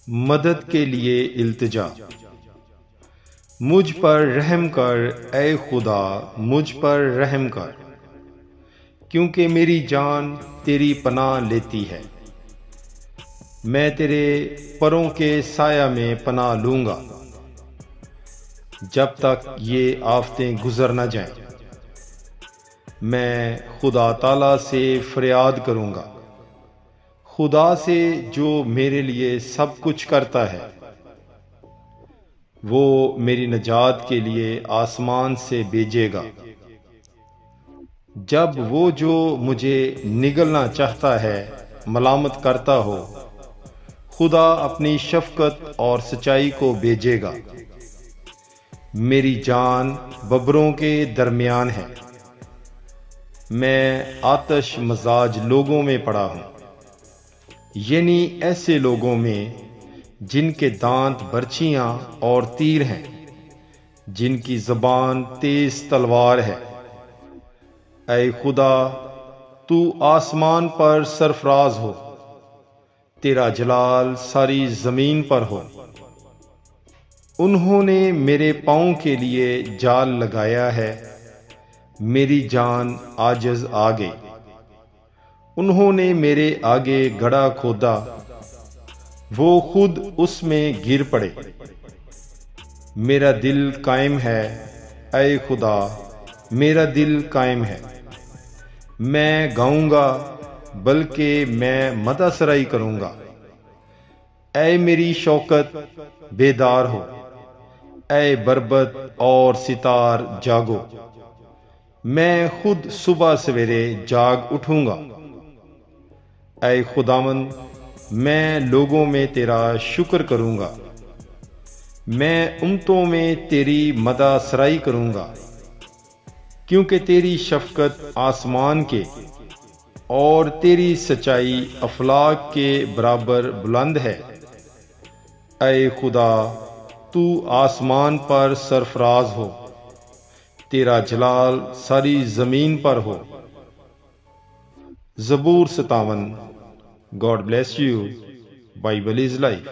مدد کے لیے التجا۔ مجھ پر رحم کر اے خدا، مجھ پر رحم کر، کیونکہ میری جان تیری پناہ لیتی ہے۔ میں تیرے پروں کے سایہ میں پناہ لوں گا جب تک یہ آفتیں گزر نہ جائیں۔ میں خدا تعالی سے فریاد کروں گا، خدا سے جو میرے لیے سب کچھ کرتا ہے۔ وہ میری نجات کے لیے آسمان سے بھیجے گا۔ جب وہ جو مجھے نگلنا چاہتا ہے ملامت کرتا ہو، خدا اپنی شفقت اور سچائی کو بھیجے گا۔ میری جان ببروں کے درمیان ہے، میں آتش مزاج لوگوں میں پڑا ہوں، یعنی ایسے لوگوں میں جن کے دانت برچھیاں اور تیر ہیں، جن کی زبان تیز تلوار ہے۔ اے خدا، تو آسمان پر سرفراز ہو، تیرا جلال ساری زمین پر ہو۔ انہوں نے میرے پاؤں کے لیے جال لگایا ہے، میری جان عاجز آ گئی۔ انہوں نے میرے آگے گڑھا کھودا، وہ خود اس میں گر پڑے۔ میرا دل قائم ہے، اے خدا، میرا دل قائم ہے۔ میں گاؤں گا، بلکہ میں مدح سرائی کروں گا۔ اے میری شوکت، بیدار ہو، اے بربط اور ستار جاگو۔ میں خود صبح سویرے جاگ اٹھوں گا۔ اے خداوند، میں لوگوں میں تیرا شکر کروں گا، میں امتوں میں تیری مدح سرائی کروں گا، کیونکہ تیری شفقت آسمان کے اور تیری سچائی افلاک کے برابر بلند ہے۔ اے خدا، تو آسمان پر سرفراز ہو، تیرا جلال ساری زمین پر ہو۔ زبور 57۔ God bless you. Bible is life.